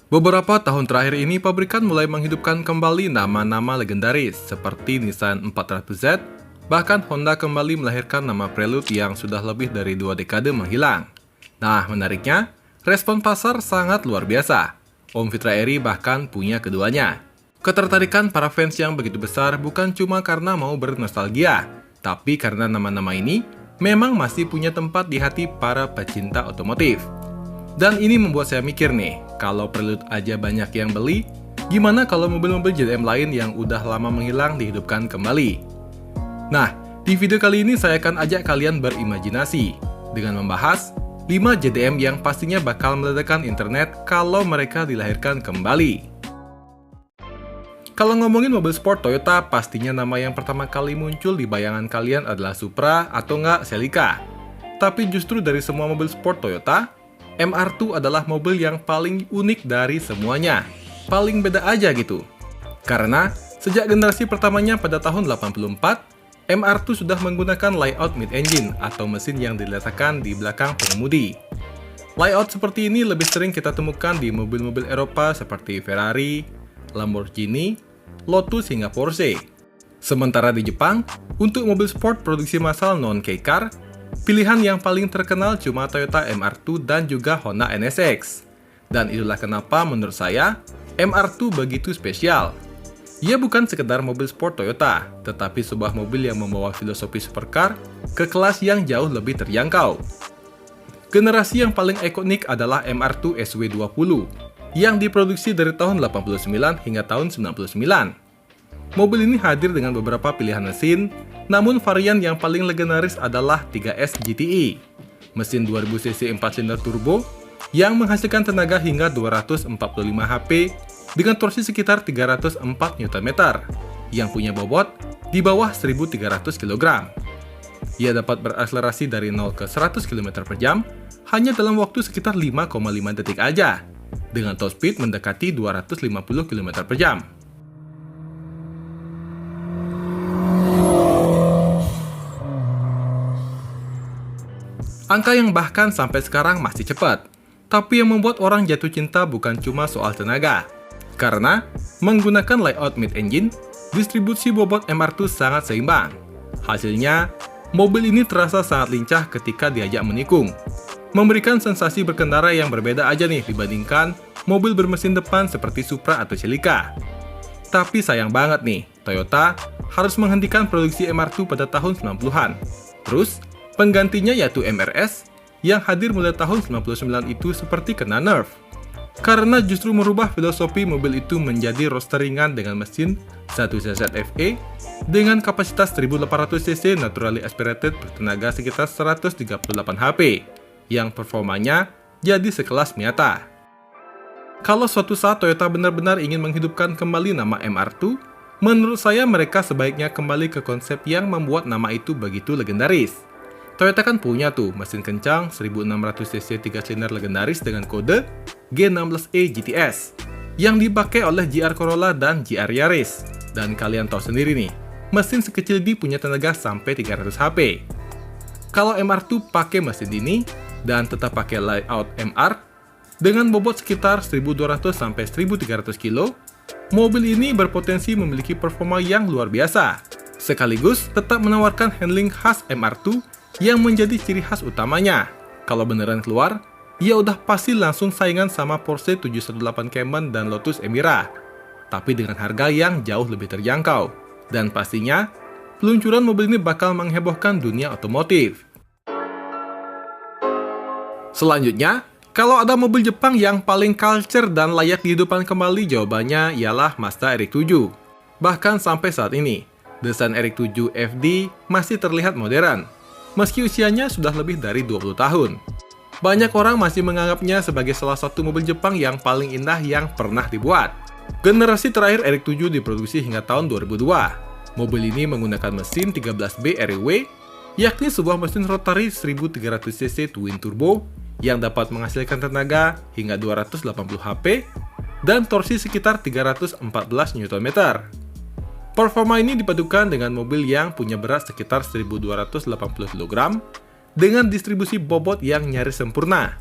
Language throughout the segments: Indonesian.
Beberapa tahun terakhir ini, pabrikan mulai menghidupkan kembali nama-nama legendaris seperti Nissan 400Z, bahkan Honda kembali melahirkan nama Prelude yang sudah lebih dari 2 dekade menghilang. Nah, menariknya, respon pasar sangat luar biasa. Om Fitra Eri bahkan punya keduanya. Ketertarikan para fans yang begitu besar bukan cuma karena mau bernostalgia, tapi karena nama-nama ini memang masih punya tempat di hati para pecinta otomotif. Dan ini membuat saya mikir nih, kalau Prelude aja banyak yang beli, gimana kalau mobil-mobil JDM lain yang udah lama menghilang dihidupkan kembali? Nah, di video kali ini saya akan ajak kalian berimajinasi dengan membahas 5 JDM yang pastinya bakal meledakkan internet kalau mereka dilahirkan kembali. Kalau ngomongin mobil sport Toyota, pastinya nama yang pertama kali muncul di bayangan kalian adalah Supra atau nggak Celica. Tapi justru dari semua mobil sport Toyota, MR2 adalah mobil yang paling unik dari semuanya. Paling beda aja gitu. Karena sejak generasi pertamanya pada tahun 84, MR2 sudah menggunakan layout mid-engine atau mesin yang diletakkan di belakang pengemudi. Layout seperti ini lebih sering kita temukan di mobil-mobil Eropa seperti Ferrari, Lamborghini, Lotus hingga Porsche. Sementara di Jepang, untuk mobil sport produksi massal non-K-Car, pilihan yang paling terkenal cuma Toyota MR2 dan juga Honda NSX. Dan itulah kenapa menurut saya, MR2 begitu spesial. Ia bukan sekedar mobil sport Toyota, tetapi sebuah mobil yang membawa filosofi supercar ke kelas yang jauh lebih terjangkau. Generasi yang paling ikonik adalah MR2 SW20, yang diproduksi dari tahun 89 hingga tahun 99. Mobil ini hadir dengan beberapa pilihan mesin, namun varian yang paling legendaris adalah 3S GTE, mesin 2000cc 4 silinder turbo yang menghasilkan tenaga hingga 245 HP dengan torsi sekitar 304 Nm, yang punya bobot di bawah 1.300 kg. Ia dapat berakselerasi dari 0 ke 100 km per jam hanya dalam waktu sekitar 5,5 detik aja, dengan top speed mendekati 250 km per jam. Angka yang bahkan sampai sekarang masih cepat, tapi yang membuat orang jatuh cinta bukan cuma soal tenaga. Karena menggunakan layout mid-engine, distribusi bobot MR2 sangat seimbang. Hasilnya, mobil ini terasa sangat lincah ketika diajak menikung, memberikan sensasi berkendara yang berbeda aja nih dibandingkan mobil bermesin depan seperti Supra atau Celica. Tapi sayang banget nih, Toyota harus menghentikan produksi MR2 pada tahun 90-an. Terus, penggantinya yaitu MRS yang hadir mulai tahun 99 itu seperti kena nerf. Karena justru merubah filosofi mobil itu menjadi roadster ringan dengan mesin 1CZ-FE dengan kapasitas 1800cc naturally aspirated bertenaga sekitar 138 HP yang performanya jadi sekelas Miata. Kalau suatu saat Toyota benar-benar ingin menghidupkan kembali nama MR2, menurut saya mereka sebaiknya kembali ke konsep yang membuat nama itu begitu legendaris. Toyota kan punya tuh mesin kencang 1600cc 3 silinder legendaris dengan kode G16E GTS yang dipakai oleh GR Corolla dan GR Yaris. Dan kalian tahu sendiri nih, mesin sekecil ini punya tenaga sampai 300 HP. Kalau MR2 pakai mesin ini dan tetap pakai layout MR dengan bobot sekitar 1200 sampai 1300 kg, mobil ini berpotensi memiliki performa yang luar biasa, sekaligus tetap menawarkan handling khas MR2 yang menjadi ciri khas utamanya. Kalau beneran keluar, ia udah pasti langsung saingan sama Porsche 718 Cayman dan Lotus Emira, tapi dengan harga yang jauh lebih terjangkau. Dan pastinya, peluncuran mobil ini bakal menghebohkan dunia otomotif. Selanjutnya, kalau ada mobil Jepang yang paling culture dan layak dihidupkan kembali, jawabannya ialah Mazda RX-7. Bahkan sampai saat ini, desain RX-7 FD masih terlihat modern, meski usianya sudah lebih dari 20 tahun. Banyak orang masih menganggapnya sebagai salah satu mobil Jepang yang paling indah yang pernah dibuat. Generasi terakhir RX-7 diproduksi hingga tahun 2002. Mobil ini menggunakan mesin 13B REW, yakni sebuah mesin rotary 1300cc twin turbo yang dapat menghasilkan tenaga hingga 280 HP dan torsi sekitar 314 Nm. Performa ini dipadukan dengan mobil yang punya berat sekitar 1280 kg dengan distribusi bobot yang nyaris sempurna.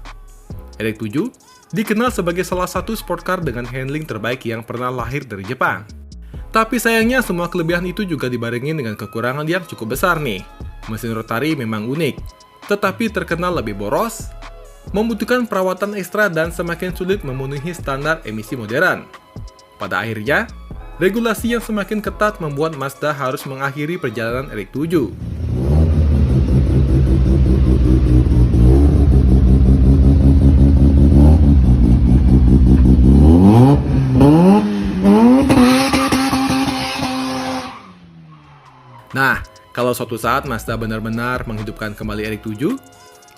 RX-7 dikenal sebagai salah satu sport car dengan handling terbaik yang pernah lahir dari Jepang. Tapi sayangnya semua kelebihan itu juga dibarengi dengan kekurangan yang cukup besar nih. Mesin rotari memang unik, tetapi terkenal lebih boros, membutuhkan perawatan ekstra dan semakin sulit memenuhi standar emisi modern. Pada akhirnya, regulasi yang semakin ketat membuat Mazda harus mengakhiri perjalanan RX-7. Nah, kalau suatu saat Mazda benar-benar menghidupkan kembali RX-7,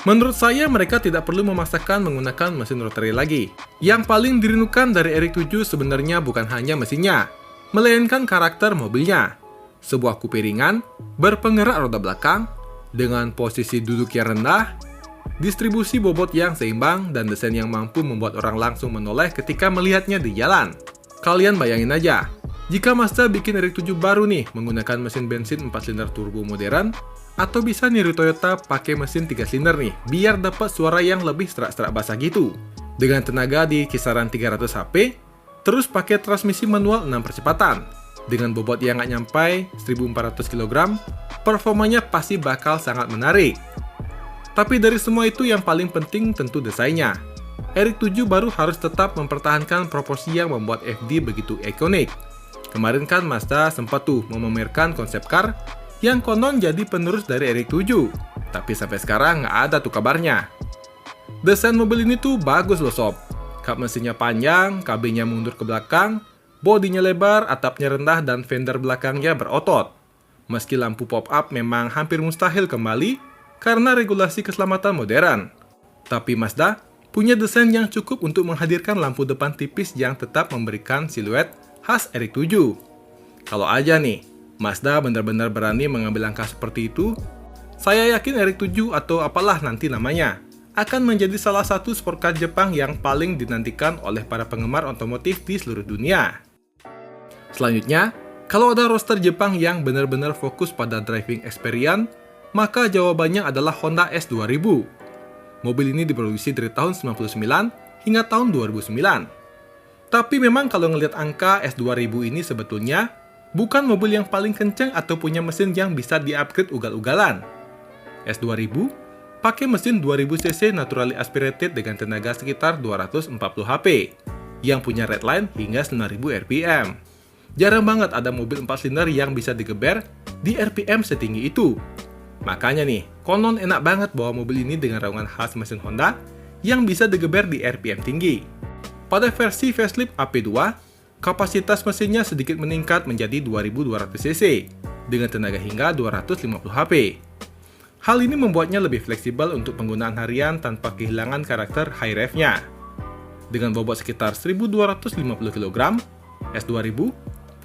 menurut saya mereka tidak perlu memaksakan menggunakan mesin rotary lagi. Yang paling dirindukan dari RX-7 sebenarnya bukan hanya mesinnya, melainkan karakter mobilnya. Sebuah coupe ringan, berpenggerak roda belakang, dengan posisi duduk yang rendah, distribusi bobot yang seimbang, dan desain yang mampu membuat orang langsung menoleh ketika melihatnya di jalan. Kalian bayangin aja, jika Mazda bikin RX-7 baru nih menggunakan mesin bensin 4 silinder turbo modern, atau bisa niru Toyota pakai mesin 3 silinder nih, biar dapat suara yang lebih serak-serak basah gitu. Dengan tenaga di kisaran 300 HP, terus pakai transmisi manual 6 percepatan. Dengan bobot yang nggak nyampai 1400 kg, performanya pasti bakal sangat menarik. Tapi dari semua itu yang paling penting tentu desainnya. RX-7 baru harus tetap mempertahankan proporsi yang membuat FD begitu ikonik. Kemarin kan Mazda sempat tuh memamerkan konsep car yang konon jadi penerus dari RX-7, tapi sampai sekarang nggak ada tuh kabarnya. Desain mobil ini tuh bagus loh sob. Kap mesinnya panjang, kabinnya mundur ke belakang, bodinya lebar, atapnya rendah, dan fender belakangnya berotot. Meski lampu pop-up memang hampir mustahil kembali karena regulasi keselamatan modern. Tapi Mazda punya desain yang cukup untuk menghadirkan lampu depan tipis yang tetap memberikan siluet khas RX-7. Kalau aja nih, Mazda benar-benar berani mengambil langkah seperti itu, saya yakin RX-7 atau apalah nanti namanya, akan menjadi salah satu sport car Jepang yang paling dinantikan oleh para penggemar otomotif di seluruh dunia. Selanjutnya, kalau ada roster Jepang yang benar-benar fokus pada driving experience, maka jawabannya adalah Honda S2000. Mobil ini diproduksi dari tahun 1999 hingga tahun 2009. Tapi memang kalau ngelihat angka S2000 ini sebetulnya bukan mobil yang paling kencang atau punya mesin yang bisa di-upgrade ugal-ugalan. S2000 pakai mesin 2000cc naturally aspirated dengan tenaga sekitar 240 HP yang punya redline hingga 9000 rpm. Jarang banget ada mobil 4 silinder yang bisa digeber di rpm setinggi itu. Makanya nih, konon enak banget bawa mobil ini dengan raungan khas mesin Honda yang bisa digeber di rpm tinggi. Pada versi facelift AP2, kapasitas mesinnya sedikit meningkat menjadi 2200cc dengan tenaga hingga 250 HP. Hal ini membuatnya lebih fleksibel untuk penggunaan harian tanpa kehilangan karakter high rev-nya. Dengan bobot sekitar 1250 kg, S2000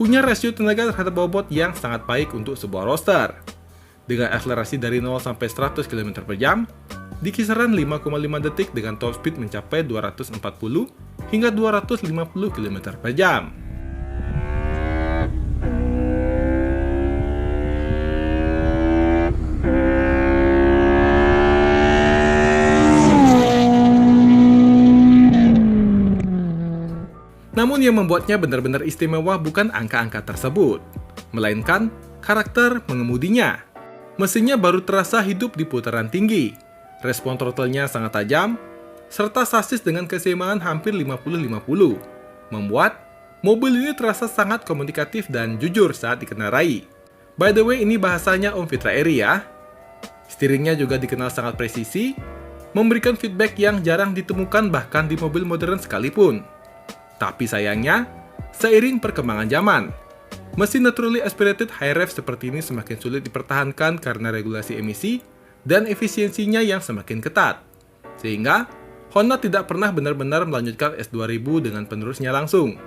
punya rasio tenaga terhadap bobot yang sangat baik untuk sebuah roadster. Dengan akselerasi dari 0 sampai 100 km/jam, di kisaran 5,5 detik dengan top speed mencapai 240 hingga 250 km/jam. Namun yang membuatnya benar-benar istimewa bukan angka-angka tersebut, melainkan karakter mengemudinya. Mesinnya baru terasa hidup di putaran tinggi, respon throttle-nya sangat tajam, serta sasis dengan keseimbangan hampir 50-50, membuat mobil ini terasa sangat komunikatif dan jujur saat dikendarai. By the way, ini bahasanya Om Fitra Eri ya. Steeringnya juga dikenal sangat presisi, memberikan feedback yang jarang ditemukan bahkan di mobil modern sekalipun. Tapi sayangnya, seiring perkembangan zaman, mesin naturally aspirated high rev seperti ini semakin sulit dipertahankan karena regulasi emisi dan efisiensinya yang semakin ketat. Sehingga, Honda tidak pernah benar-benar melanjutkan S2000 dengan penerusnya langsung.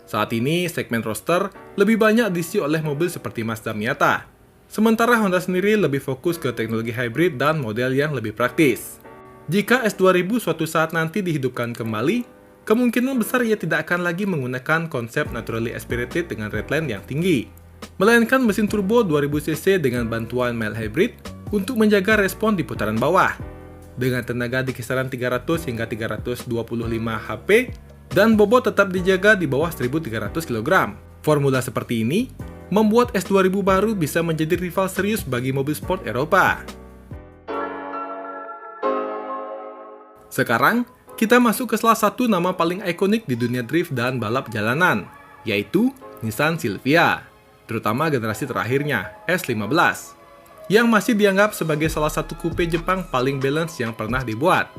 Saat ini, segmen roadster lebih banyak diisi oleh mobil seperti Mazda Miata. Sementara Honda sendiri lebih fokus ke teknologi hybrid dan model yang lebih praktis. Jika S2000 suatu saat nanti dihidupkan kembali, kemungkinan besar ia tidak akan lagi menggunakan konsep naturally aspirated dengan redline yang tinggi, melainkan mesin turbo 2000cc dengan bantuan mild hybrid untuk menjaga respon di putaran bawah. dengan tenaga di kisaran 300 hingga 325 HP, dan bobot tetap dijaga di bawah 1.300 kg. Formula seperti ini membuat S2000 baru bisa menjadi rival serius bagi mobil sport Eropa. Sekarang, kita masuk ke salah satu nama paling ikonik di dunia drift dan balap jalanan, yaitu Nissan Silvia, terutama generasi terakhirnya, S15, yang masih dianggap sebagai salah satu coupe Jepang paling balance yang pernah dibuat.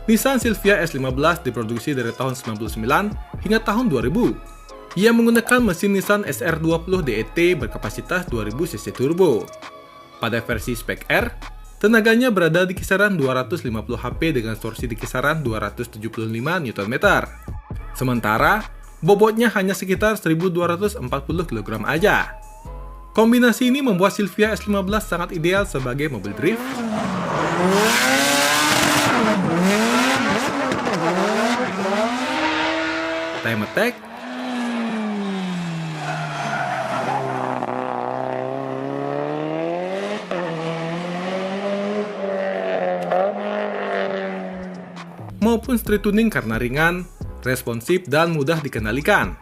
Nissan Silvia S15 diproduksi dari tahun 1999 hingga tahun 2000. Ia menggunakan mesin Nissan SR20 DET berkapasitas 2000 cc turbo. Pada versi spek R, tenaganya berada di kisaran 250 HP dengan torsi di kisaran 275 Nm. Sementara, bobotnya hanya sekitar 1.240 kg aja. Kombinasi ini membuat Silvia S15 sangat ideal sebagai mobil drift. Time attack, maupun street tuning karena ringan, responsif, dan mudah dikendalikan.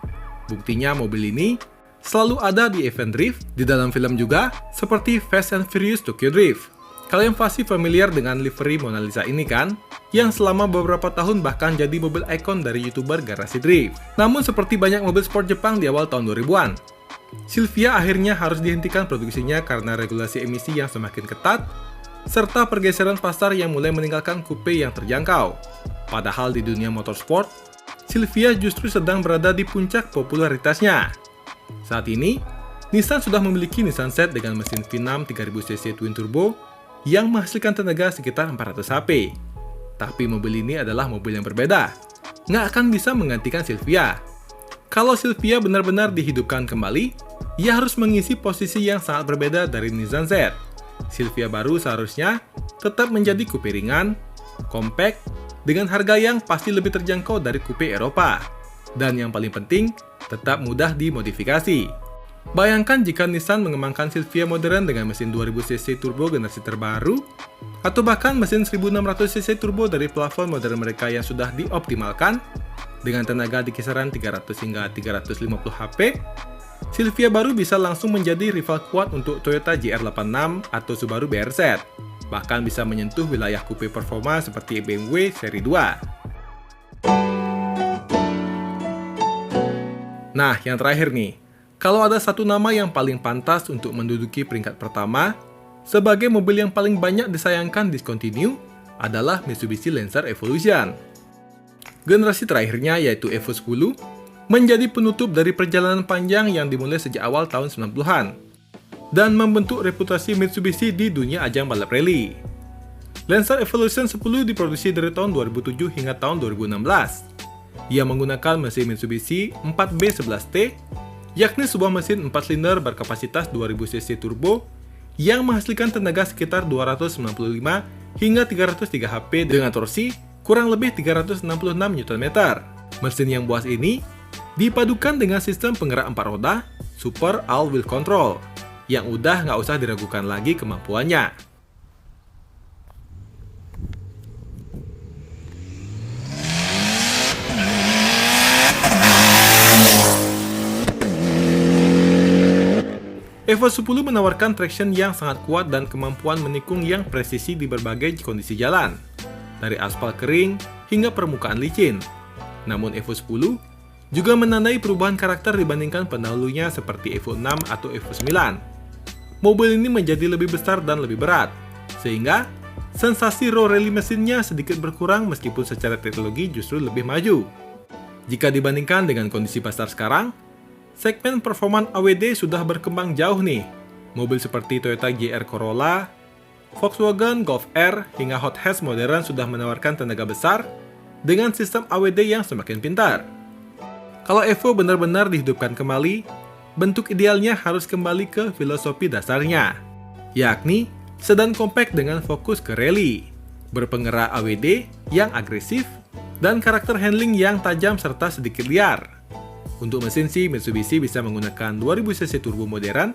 Buktinya mobil ini selalu ada di event drift, di dalam film juga, seperti Fast and Furious Tokyo Drift. Kalian pasti familiar dengan livery Mona Lisa ini kan? Yang selama beberapa tahun bahkan jadi mobil ikon dari YouTuber garasi drift. Namun seperti banyak mobil sport Jepang di awal tahun 2000-an, Silvia akhirnya harus dihentikan produksinya karena regulasi emisi yang semakin ketat, serta pergeseran pasar yang mulai meninggalkan coupe yang terjangkau. Padahal di dunia motorsport, Silvia justru sedang berada di puncak popularitasnya. Saat ini, Nissan sudah memiliki Nissan Z dengan mesin V6 3000cc twin turbo yang menghasilkan tenaga sekitar 400 HP. Tapi mobil ini adalah mobil yang berbeda. Nggak akan bisa menggantikan Silvia. Kalau Silvia benar-benar dihidupkan kembali, ia harus mengisi posisi yang sangat berbeda dari Nissan Z. Silvia baru seharusnya tetap menjadi coupe ringan, compact, dengan harga yang pasti lebih terjangkau dari coupe Eropa. Dan yang paling penting, tetap mudah dimodifikasi. Bayangkan jika Nissan mengembangkan Silvia modern dengan mesin 2000cc turbo generasi terbaru, atau bahkan mesin 1600cc turbo dari plafon modern mereka yang sudah dioptimalkan, dengan tenaga di kisaran 300 hingga 350 HP, Silvia baru bisa langsung menjadi rival kuat untuk Toyota GR86 atau Subaru BRZ, bahkan bisa menyentuh wilayah coupe performa seperti BMW seri 2. Nah, yang terakhir nih, kalau ada satu nama yang paling pantas untuk menduduki peringkat pertama sebagai mobil yang paling banyak disayangkan discontinue adalah Mitsubishi Lancer Evolution. Generasi terakhirnya yaitu Evo 10 menjadi penutup dari perjalanan panjang yang dimulai sejak awal tahun 90-an dan membentuk reputasi Mitsubishi di dunia ajang balap rally. Lancer Evolution 10 diproduksi dari tahun 2007 hingga tahun 2016. Ia menggunakan mesin Mitsubishi 4B11T, yakni sebuah mesin 4 silinder berkapasitas 2000cc turbo yang menghasilkan tenaga sekitar 295 hingga 303 HP dengan torsi kurang lebih 366 Nm. Mesin yang buas ini dipadukan dengan sistem penggerak 4 roda Super All-Wheel Control yang udah nggak usah diragukan lagi kemampuannya. Evo 10 menawarkan traction yang sangat kuat dan kemampuan menikung yang presisi di berbagai kondisi jalan, dari aspal kering hingga permukaan licin. Namun Evo 10 juga menandai perubahan karakter dibandingkan pendahulunya seperti Evo 6 atau Evo 9. Mobil ini menjadi lebih besar dan lebih berat, sehingga sensasi raw rally mesinnya sedikit berkurang meskipun secara teknologi justru lebih maju. Jika dibandingkan dengan kondisi pasar sekarang, segmen performan AWD sudah berkembang jauh nih. Mobil seperti Toyota GR Corolla, Volkswagen Golf R, hingga hot hatch modern sudah menawarkan tenaga besar dengan sistem AWD yang semakin pintar. Kalau Evo benar-benar dihidupkan kembali, bentuk idealnya harus kembali ke filosofi dasarnya, yakni sedan compact dengan fokus ke rally, berpenggerak AWD yang agresif, dan karakter handling yang tajam serta sedikit liar. Untuk mesin sih, Mitsubishi bisa menggunakan 2000cc turbo modern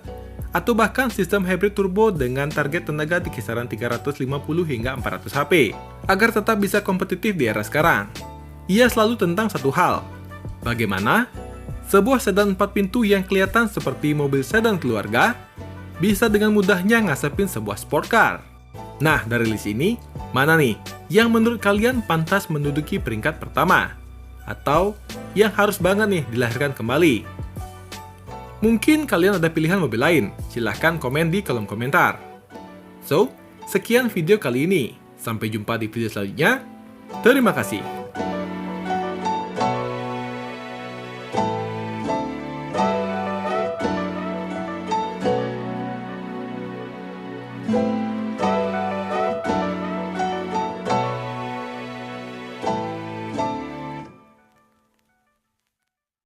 atau bahkan sistem hybrid turbo dengan target tenaga di kisaran 350 hingga 400 HP, agar tetap bisa kompetitif di era sekarang. Ia selalu tentang satu hal, bagaimana sebuah sedan 4 pintu yang kelihatan seperti mobil sedan keluarga bisa dengan mudahnya ngasepin sebuah sport car. Nah, dari list ini, mana nih yang menurut kalian pantas menduduki peringkat pertama? Atau yang harus banget nih dilahirkan kembali? Mungkin kalian ada pilihan mobil lain, silahkan komen di kolom komentar. So, sekian video kali ini. Sampai jumpa di video selanjutnya. Terima kasih.